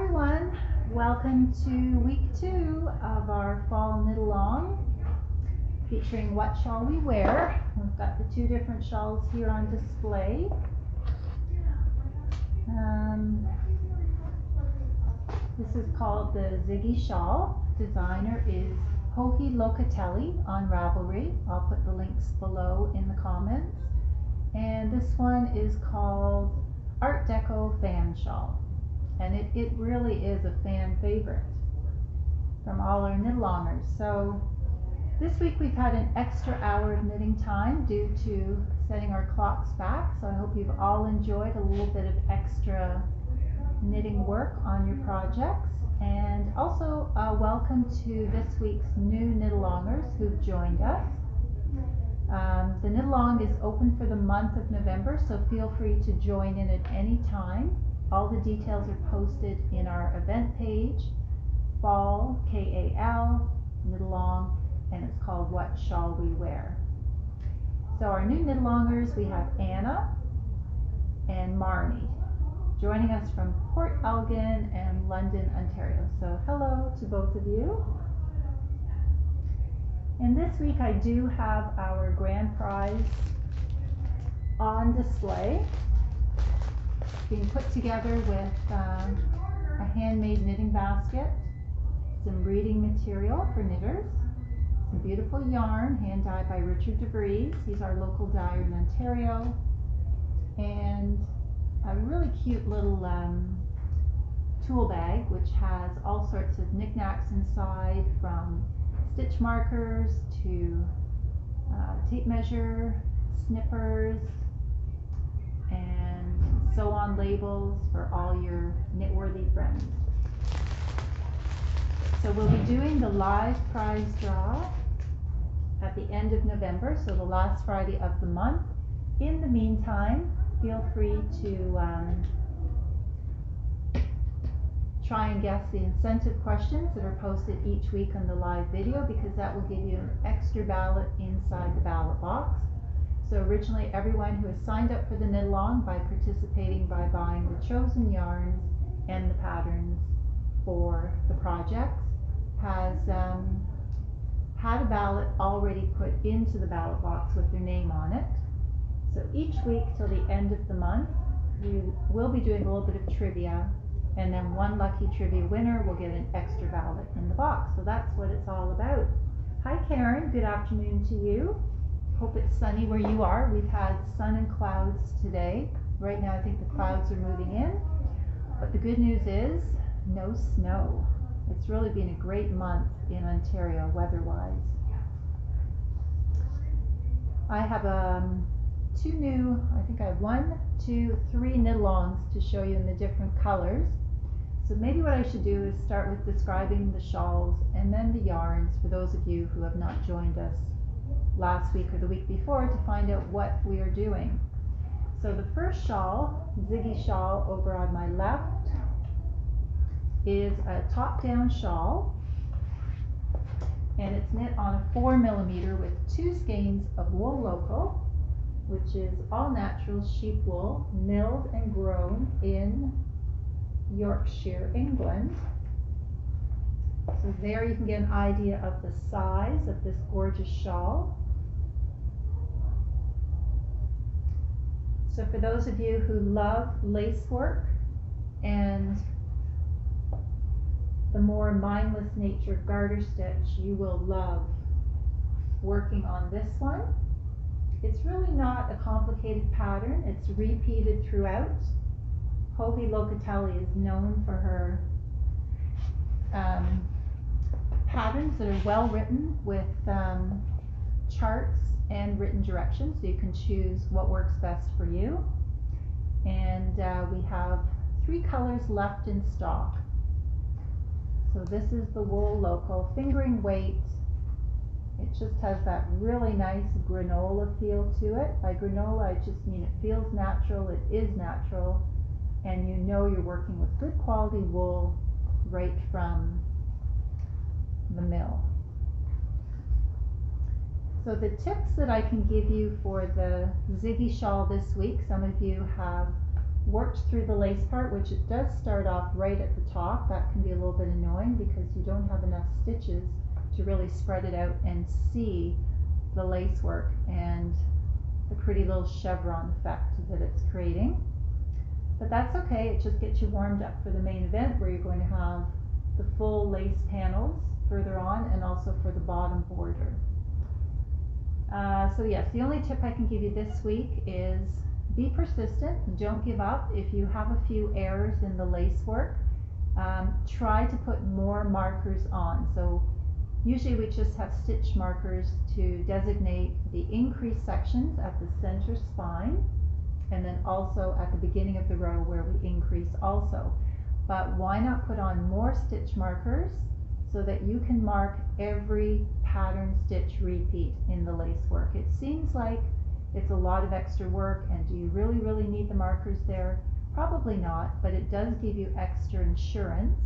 everyone, welcome to week 2 of our fall knit along featuring What Shall We Wear. We've got the 2 different shawls here on display. This is called the Ziggy Shawl. Designer is Hohi Locatelli on Ravelry. I'll put the links below in the comments. And this one is called Art Deco Fan Shawl. And it really is a fan favorite from all our knit-alongers. So this week we've had an extra hour of knitting time due to setting our clocks back. So I hope you've all enjoyed a little bit of extra knitting work on your projects. And also welcome to this week's new knit-alongers who've joined us. The knit-along is open for the month of November, so feel free to join in at any time. All the details are posted in our event page, Fall, KAL, knit-along, and it's called What Shall We Wear? So our new knit-alongers, we have Anna and Marnie, joining us from Port Elgin and London, Ontario. So hello to both of you. And this week I do have our grand prize on display, being put together with a handmade knitting basket, some reading material for knitters, some beautiful yarn hand dyed by Richard DeVries. He's our local dyer in Ontario, and a really cute little tool bag which has all sorts of knickknacks inside, from stitch markers to tape measure, snippers, and sew on labels for all your knit-worthy friends. So we'll be doing the live prize draw at the end of November, so the last Friday of the month. In the meantime, feel free to try and guess the incentive questions that are posted each week on the live video, because that will give you an extra ballot inside the ballot box. So originally everyone who has signed up for the knit along by participating by buying the chosen yarns and the patterns for the projects has had a ballot already put into the ballot box with their name on it. So each week till the end of the month we will be doing a little bit of trivia, and then one lucky trivia winner will get an extra ballot in the box. So that's what it's all about. Hi Karen, good afternoon to you. Hope it's sunny where you are. We've had sun and clouds today. Right now I think the clouds are moving in, but the good news is no snow. It's really been a great month in Ontario weather-wise. I have I think I have 1, 2, 3 knit-alongs to show you in the different colors. So maybe what I should do is start with describing the shawls and then the yarns for those of you who have not joined us last week or the week before to find out what we are doing. So the first shawl, Ziggy Shawl over on my left, is a top-down shawl, and it's knit on a 4mm with 2 skeins of wool local, which is all natural sheep wool, milled and grown in Yorkshire, England. So there you can get an idea of the size of this gorgeous shawl. So for those of you who love lace work and the more mindless nature garter stitch, you will love working on this one. It's really not a complicated pattern. It's repeated throughout. Hohi Locatelli is known for her patterns that are well written with charts and written directions, so you can choose what works best for you. And we have 3 colors left in stock. So this is the wool local, fingering weight. It just has that really nice granola feel to it. By granola I just mean it feels natural, it is natural, and you know you're working with good quality wool right from the mill. So the tips that I can give you for the Ziggy shawl this week, some of you have worked through the lace part, which it does start off right at the top. That can be a little bit annoying because you don't have enough stitches to really spread it out and see the lace work and the pretty little chevron effect that it's creating. But that's okay, it just gets you warmed up for the main event where you're going to have the full lace panels further on and also for the bottom border. So yes, the only tip I can give you this week is be persistent and don't give up. If you have a few errors in the lace work, try to put more markers on. So usually we just have stitch markers to designate the increased sections at the center spine and then also at the beginning of the row where we increase also. But why not put on more stitch markers so that you can mark every pattern stitch repeat in the lace work? It seems like it's a lot of extra work, and do you really need the markers there? Probably not, but it does give you extra insurance.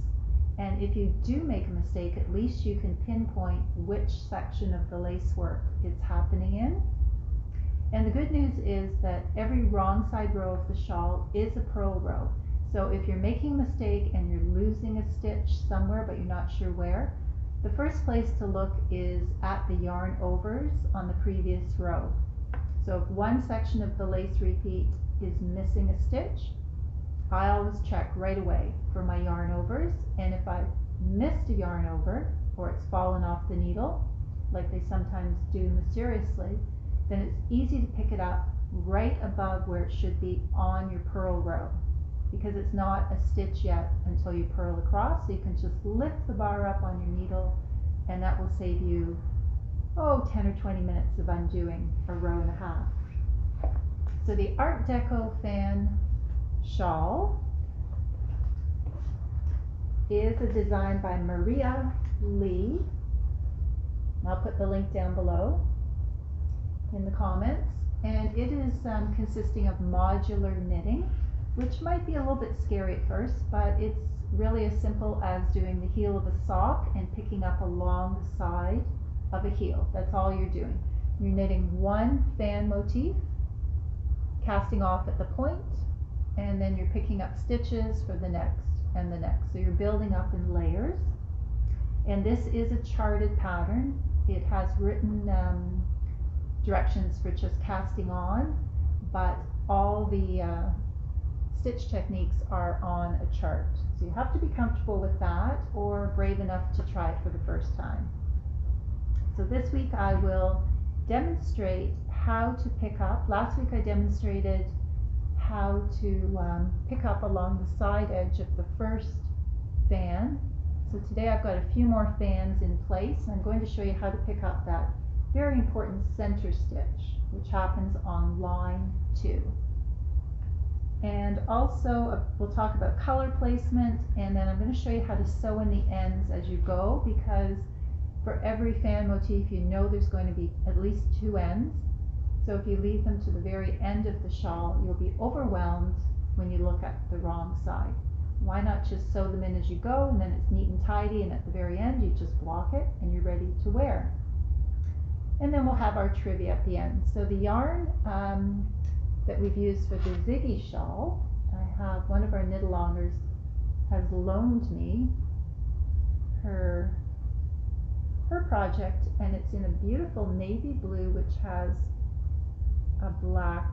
And if you do make a mistake, at least you can pinpoint which section of the lace work it's happening in. And the good news is that every wrong side row of the shawl is a purl row. So if you're making a mistake and you're losing a stitch somewhere but you're not sure where, the first place to look is at the yarn overs on the previous row. So if one section of the lace repeat is missing a stitch, I always check right away for my yarn overs, and if I missed a yarn over or it's fallen off the needle, like they sometimes do mysteriously, then it's easy to pick it up right above where it should be on your purl row, because it's not a stitch yet until you purl across. So you can just lift the bar up on your needle, and that will save you 10 or 20 minutes of undoing a row and a half. So the Art Deco Fan Shawl is a design by Maria Lee. I'll put the link down below in the comments, and it is consisting of modular knitting, which might be a little bit scary at first, but it's really as simple as doing the heel of a sock and picking up along the side of a heel. That's all you're doing. You're knitting one fan motif, casting off at the point, and then you're picking up stitches for the next and the next. So you're building up in layers. And this is a charted pattern. It has written directions for just casting on, but all the stitch techniques are on a chart. So you have to be comfortable with that or brave enough to try it for the first time. So this week I will demonstrate how to pick up. Last week I demonstrated how to pick up along the side edge of the first fan. So today I've got a few more fans in place, and I'm going to show you how to pick up that very important center stitch, which happens on line 2. And also we'll talk about color placement, and then I'm going to show you how to sew in the ends as you go, because for every fan motif you know there's going to be at least 2 ends. So if you leave them to the very end of the shawl, you'll be overwhelmed when you look at the wrong side. Why not just sew them in as you go, and then it's neat and tidy, and at the very end you just block it and you're ready to wear. And then we'll have our trivia at the end. So the yarn that we've used for the Ziggy shawl, I have one of our knit-alongers has loaned me her project, and it's in a beautiful navy blue which has a black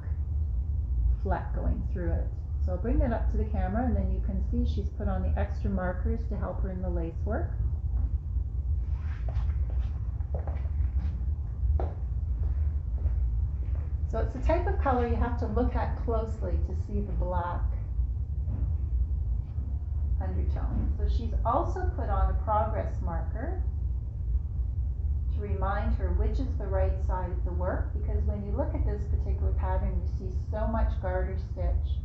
fleck going through it. So I'll bring that up to the camera, and then you can see she's put on the extra markers to help her in the lace work. So it's the type of color you have to look at closely to see the black undertone. So she's also put on a progress marker to remind her which is the right side of the work, because when you look at this particular pattern you see so much garter stitch.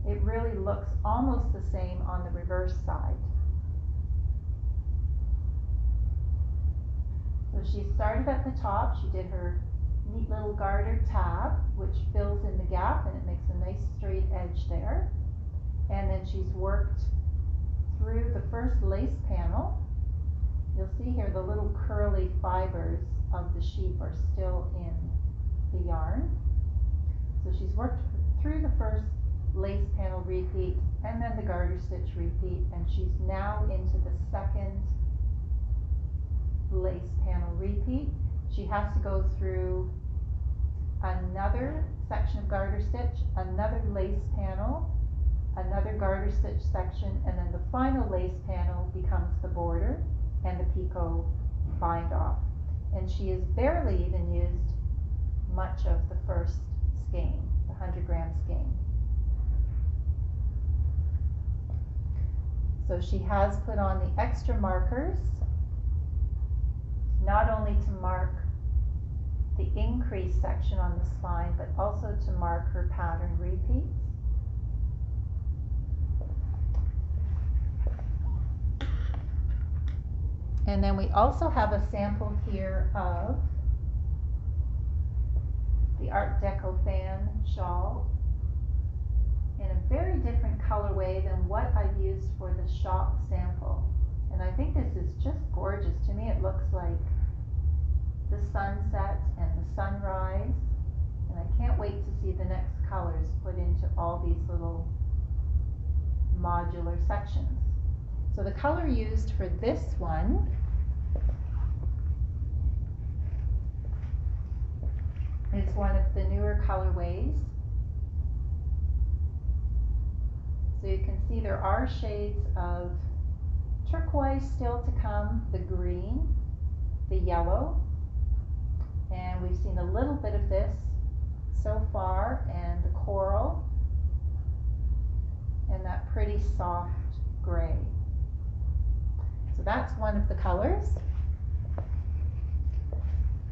It really looks almost the same on the reverse side. So she started at the top, she did her neat little garter tab which fills in the gap and it makes a nice straight edge there. And then she's worked through the first lace panel. You'll see here the little curly fibers of the sheep are still in the yarn. So she's worked through the first lace panel repeat, and then the garter stitch repeat, and she's now into the second lace panel repeat. She has to go through another section of garter stitch, another lace panel, another garter stitch section, and then the final lace panel becomes the border and the picot bind off. And she has barely even used much of the first skein, the 100-gram skein. So she has put on the extra markers, not only to mark the increase section on the spine, but also to mark her pattern repeats. And then we also have a sample here of the Art Deco Fan Shawl in a very different colorway than what I've used for the shop sample. And I think this is just gorgeous. To me, it looks like the sunset and the sunrise. And I can't wait to see the next colors put into all these little modular sections. So the color used for this one is one of the newer colorways. So you can see there are shades of turquoise still to come, the green, the yellow, and we've seen a little bit of this so far, and the coral, and that pretty soft gray. So that's one of the colors.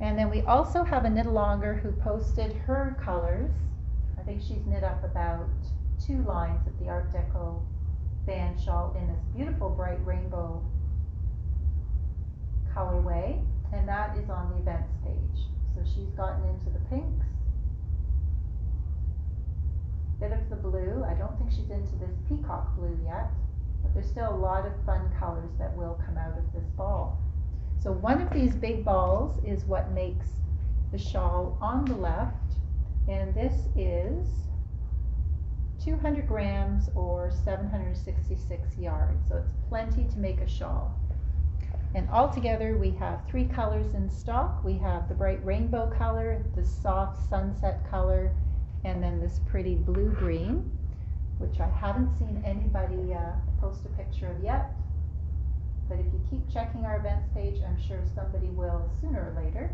And then we also have a knit-alonger who posted her colors. I think she's knit up about 2 lines of the Art Deco Fan Shawl in this beautiful bright rainbow colorway, and that is on the events page. So she's gotten into the pinks, bit of the blue. I don't think she's into this peacock blue yet, but there's still a lot of fun colors that will come out of this ball. So one of these big balls is what makes the shawl on the left, and this is 200 grams or 766 yards, so it's plenty to make a shawl. And altogether we have 3 colors in stock. We have the bright rainbow color, the soft sunset color, and then this pretty blue-green, which I haven't seen anybody post a picture of yet. But if you keep checking our events page, I'm sure somebody will sooner or later.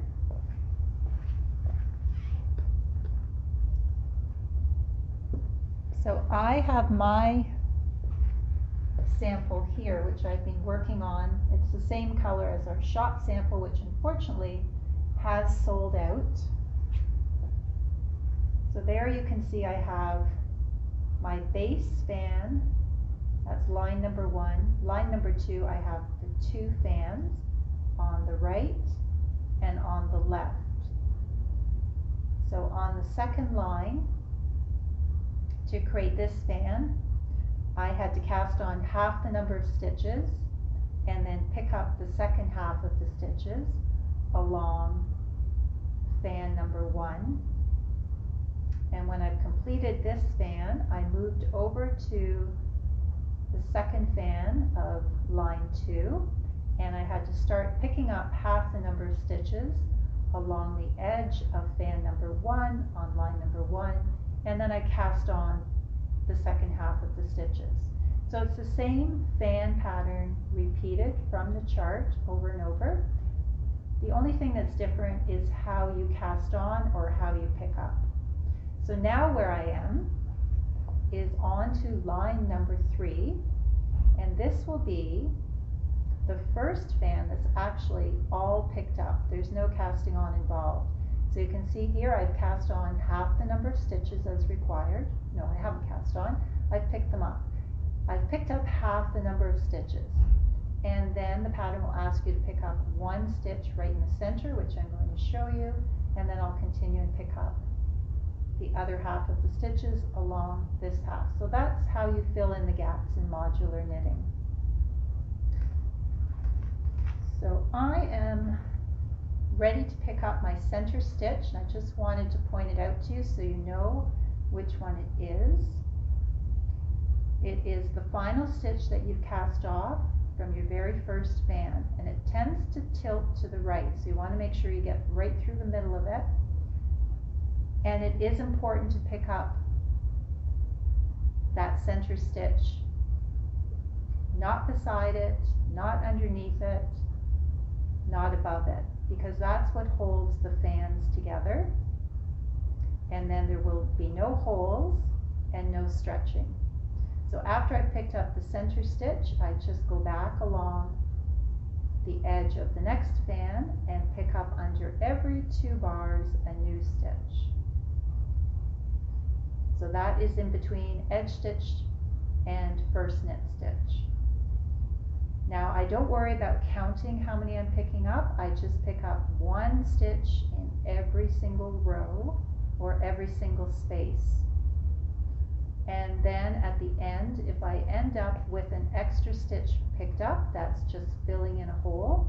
So I have my sample here, which I've been working on. It's the same color as our shop sample, which unfortunately has sold out. So there you can see I have my base fan. That's line number 1. Line number 2, I have the 2 fans on the right and on the left. So on the second line, to create this fan, I had to cast on half the number of stitches and then pick up the second half of the stitches along fan number 1. And when I've completed this fan, I moved over to the second fan of line 2, and I had to start picking up half the number of stitches along the edge of fan number 1 on line number 1, and then I cast on the second half of the stitches. So it's the same fan pattern repeated from the chart over and over. The only thing that's different is how you cast on or how you pick up. So now where I am is on to line number 3, and this will be the first fan that's actually all picked up. There's no casting on involved. So you can see here I've cast on half the number of stitches as required. No, I haven't cast on. I've picked them up. I've picked up half the number of stitches, and then the pattern will ask you to pick up 1 stitch right in the center, which I'm going to show you, and then I'll continue and pick up the other half of the stitches along this half. So that's how you fill in the gaps in modular knitting. So I am ready to pick up my center stitch, and I just wanted to point it out to you so you know which one it is. it is the final stitch that you've cast off from your very first fan, and it tends to tilt to the right, so you want to make sure you get right through the middle of it. And it is important to pick up that center stitch, not beside it, not underneath it, not above it, because that's what holds the fans together, and then there will be no holes and no stretching. So after I've picked up the center stitch, I just go back along the edge of the next fan and pick up under every 2 bars a new stitch. So that is in between edge stitch and first knit stitch. Now I don't worry about counting how many I'm picking up, I just pick up 1 stitch in every single row or every single space. And then at the end, if I end up with an extra stitch picked up, that's just filling in a hole,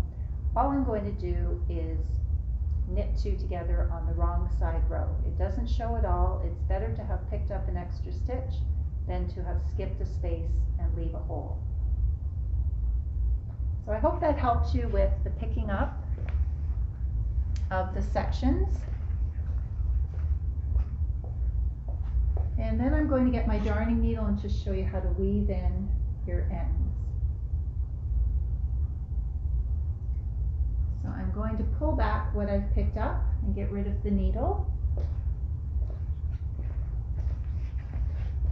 all I'm going to do is knit 2 together on the wrong side row. It doesn't show at all. It's better to have picked up an extra stitch than to have skipped a space and leave a hole. So I hope that helps you with the picking up of the sections. And then I'm going to get my darning needle and just show you how to weave in your ends. So I'm going to pull back what I've picked up and get rid of the needle.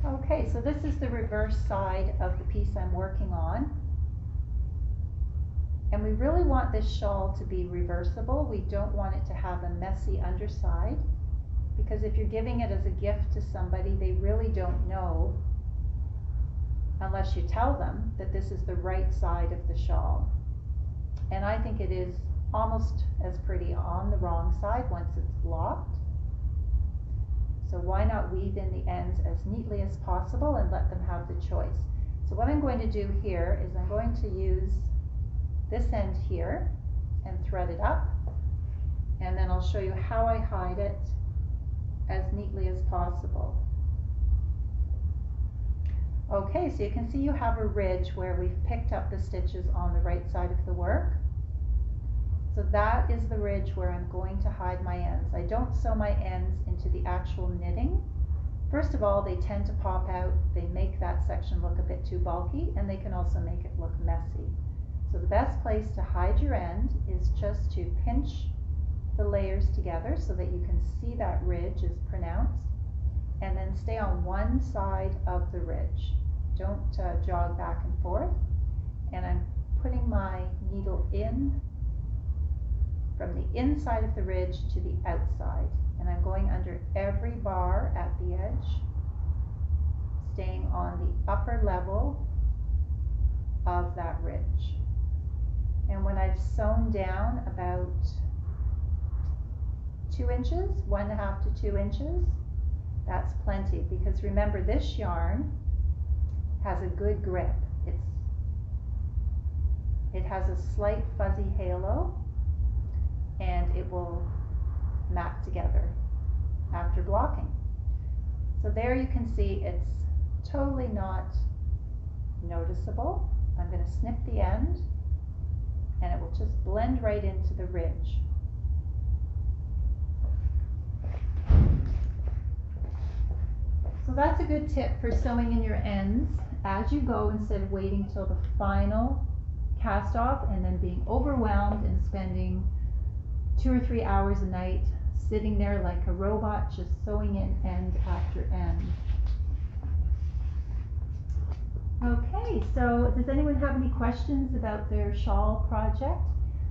Okay, so this is the reverse side of the piece I'm working on. And we really want this shawl to be reversible. We don't want it to have a messy underside, because if you're giving it as a gift to somebody, they really don't know, unless you tell them, that this is the right side of the shawl. And I think it is almost as pretty on the wrong side once it's blocked. So why not weave in the ends as neatly as possible and let them have the choice. So what I'm going to do here is I'm going to use this end here and thread it up, and then I'll show you how I hide it as neatly as possible. Okay, so you can see you have a ridge where we've picked up the stitches on the right side of the work. So that is the ridge where I'm going to hide my ends. I don't sew my ends into the actual knitting. First of all, they tend to pop out. They make that section look a bit too bulky, and they can also make it look messy. So the best place to hide your end is just to pinch the layers together so that you can see that ridge is pronounced, and then stay on one side of the ridge. Don't jog back and forth. And I'm putting my needle in from the inside of the ridge to the outside, and I'm going under every bar at the edge, staying on the upper level of that ridge. And when I've sewn down about 2 inches, 1.5 to 2 inches, that's plenty, because remember, this yarn has a good grip. It has a slight fuzzy halo, and it will mat together after blocking. So there you can see it's totally not noticeable. I'm going to snip the end, and it will just blend right into the ridge. So that's a good tip for sewing in your ends as you go, instead of waiting till the final cast off and then being overwhelmed and spending 2 or 3 hours a night sitting there like a robot just sewing in end after end. Okay, so does anyone have any questions about their shawl project?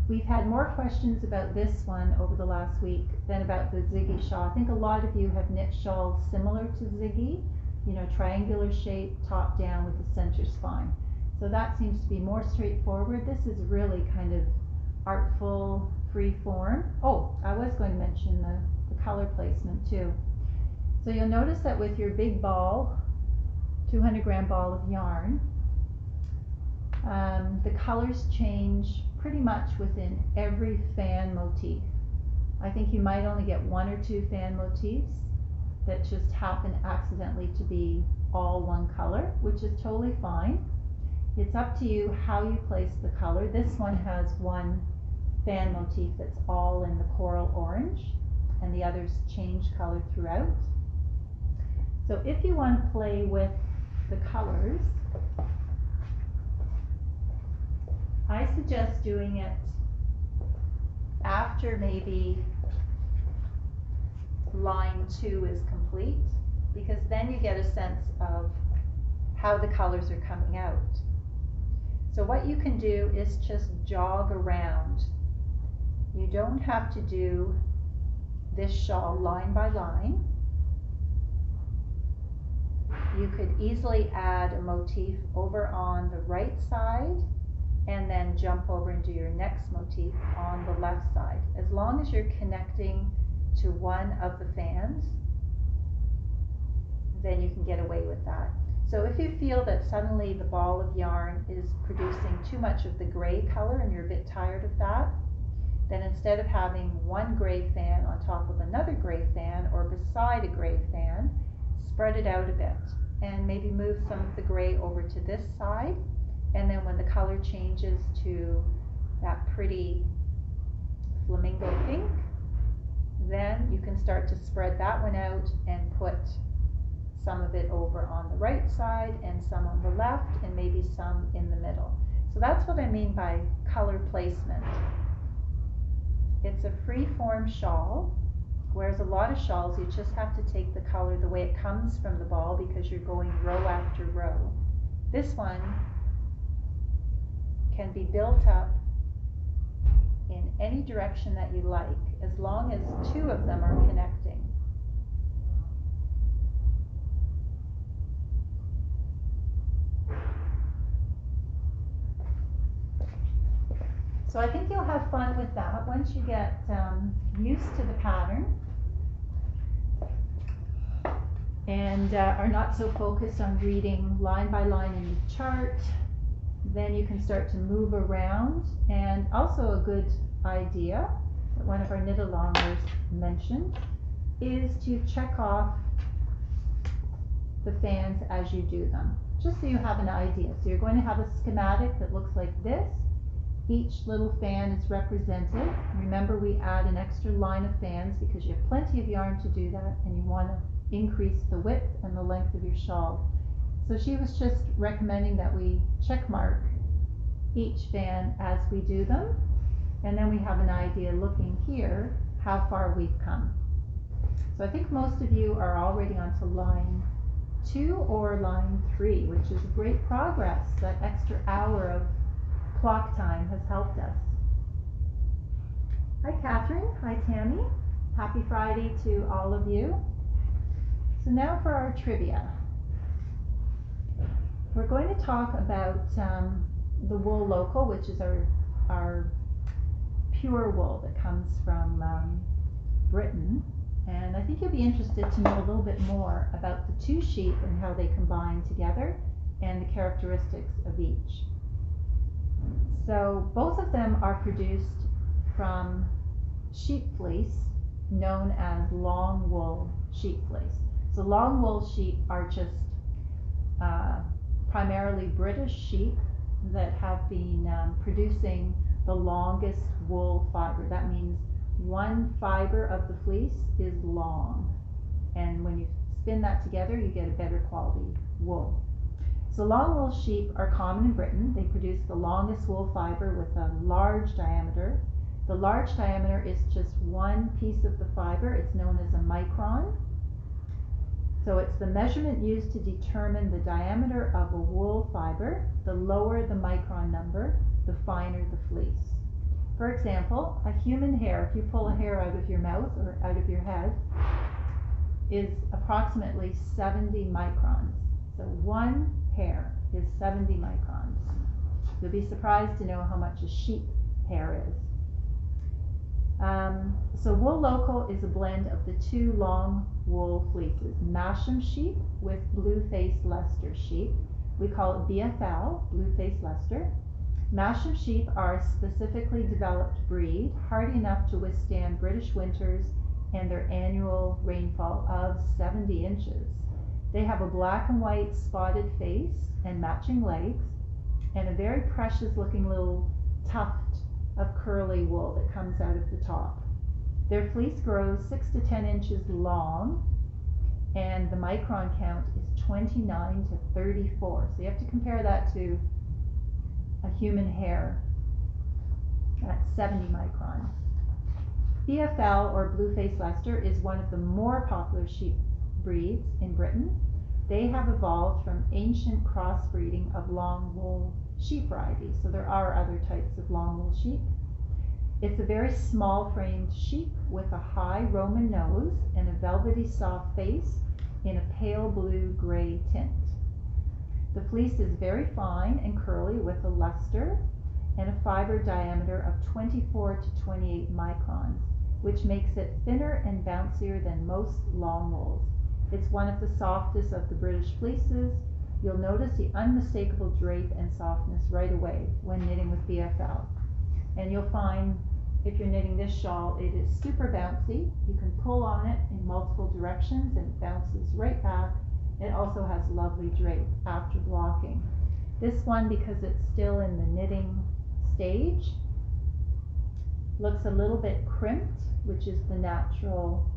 We've had more questions about this one over the last week than about the Ziggy shawl. I think a lot of you have knit shawls similar to Ziggy, you know, triangular shape, top down with the center spine. So that seems to be more straightforward. This is really kind of artful, free form. Oh, I was going to mention the color placement too. So you'll notice that with your big ball, 200-gram ball of yarn, the colors change pretty much within every fan motif. I think you might only get 1 or 2 fan motifs that just happen accidentally to be all one color, which is totally fine. It's up to you how you place the color. This one has one fan motif that's all in the coral orange, and the others change color throughout. So if you want to play with the colors, I suggest doing it after maybe line 2 is complete, because then you get a sense of how the colors are coming out. So what you can do is just jog around. You don't have to do this shawl line by line. You could easily add a motif over on the right side and then jump over and do your next motif on the left side. As long as you're connecting to one of the fans, then you can get away with that. So if you feel that suddenly the ball of yarn is producing too much of the gray color and you're a bit tired of that, then instead of having one gray fan on top of another gray fan or beside a gray fan, spread it out a bit and maybe move some of the gray over to this side, and then when the color changes to that pretty flamingo pink, then you can start to spread that one out and put some of it over on the right side and some on the left and maybe some in the middle. So that's what I mean by color placement. It's a free form shawl, whereas a lot of shawls you just have to take the color the way it comes from the ball because you're going row after row. This one can be built up in any direction that you like, as long as two of them are connecting. So I think you'll have fun with that once you get used to the pattern and are not so focused on reading line by line in the chart. Then you can start to move around. And also a good idea that one of our knit-alongers mentioned is to check off the fans as you do them, just so you have an idea. So you're going to have a schematic that looks like this. Each little fan is represented. Remember, we add an extra line of fans because you have plenty of yarn to do that, and you want to increase the width and the length of your shawl. So she was just recommending that we check mark each fan as we do them, and then we have an idea looking here how far we've come. So I think most of you are already onto line 2 or line 3, which is great progress. That extra hour of clock time has helped us. Hi Catherine, hi Tammy. Happy Friday to all of you. So now for our trivia. We're going to talk about the wool local, which is our pure wool that comes from Britain. And I think you'll be interested to know a little bit more about the two sheep and how they combine together and the characteristics of each. So both of them are produced from sheep fleece known as long wool sheep fleece. So long wool sheep are just primarily British sheep that have been producing the longest wool fiber. That means one fiber of the fleece is long, and when you spin that together you get a better quality wool. So long wool sheep are common in Britain. They produce the longest wool fiber with a large diameter. The large diameter is just one piece of the fiber. It's known as a micron. So it's the measurement used to determine the diameter of a wool fiber. The lower the micron number, the finer the fleece. For example, a human hair, if you pull a hair out of your mouth or out of your head, is approximately 70 microns. So one hair is 70 microns. You'll be surprised to know how much a sheep hair is. So wool local is a blend of the two long wool fleeces, Masham sheep with blue-faced Leicester sheep. We call it BFL, blue-faced Leicester. Masham sheep are a specifically developed breed, hardy enough to withstand British winters and their annual rainfall of 70 inches. They have a black and white spotted face and matching legs, and a very precious looking little tuft of curly wool that comes out of the top. Their fleece grows 6 to 10 inches long, and the micron count is 29 to 34. So you have to compare that to a human hair. That's 70 microns. BFL, or Blue-Faced Leicester, is one of the more popular sheep breeds in Britain. They have evolved from ancient crossbreeding of long wool sheep varieties. So there are other types of long wool sheep. It's a very small framed sheep with a high Roman nose and a velvety soft face in a pale blue-gray tint. The fleece is very fine and curly with a luster and a fiber diameter of 24 to 28 microns, which makes it thinner and bouncier than most long wools. It's one of the softest of the British fleeces. You'll notice the unmistakable drape and softness right away when knitting with BFL. And you'll find, if you're knitting this shawl, it is super bouncy. You can pull on it in multiple directions and it bounces right back. It also has lovely drape after blocking. This one, because it's still in the knitting stage, looks a little bit crimped, which is the natural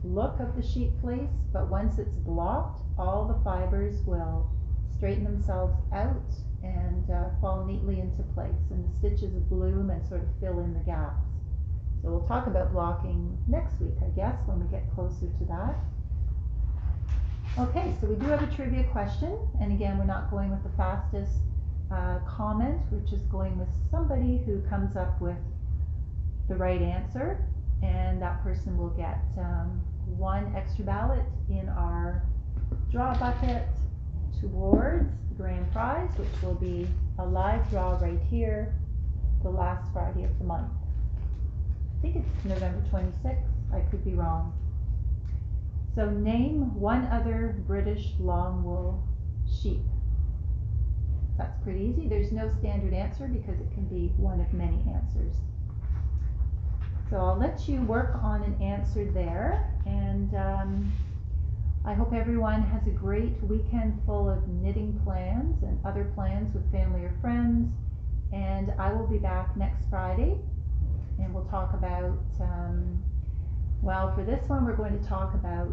look of the sheep fleece, but once it's blocked, all the fibers will straighten themselves out and fall neatly into place, and the stitches bloom and sort of fill in the gaps. So we'll talk about blocking next week, I guess, when we get closer to that. Okay, so we do have a trivia question, and again, we're not going with the fastest comment, we're just going with somebody who comes up with the right answer, and that person will get one extra ballot in our draw bucket towards the grand prize, which will be a live draw right here, the last Friday of the month. I think it's November 26th, I could be wrong. So name one other British long wool sheep. That's pretty easy. There's no standard answer because it can be one of many answers. So I'll let you work on an answer there, and I hope everyone has a great weekend full of knitting plans and other plans with family or friends, and I will be back next Friday, and we'll talk about, well, for this one we're going to talk about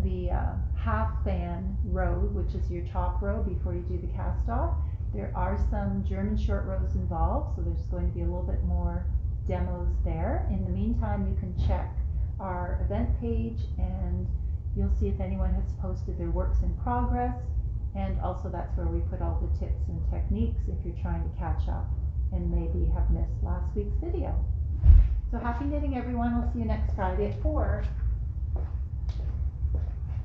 the half fan row, which is your top row before you do the cast off. There are some German short rows involved, so there's going to be a little bit more demos there. In the meantime, you can check our event page and you'll see if anyone has posted their works in progress, and also that's where we put all the tips and techniques if you're trying to catch up and maybe have missed last week's video. So happy knitting, everyone. We'll see you next Friday at 4.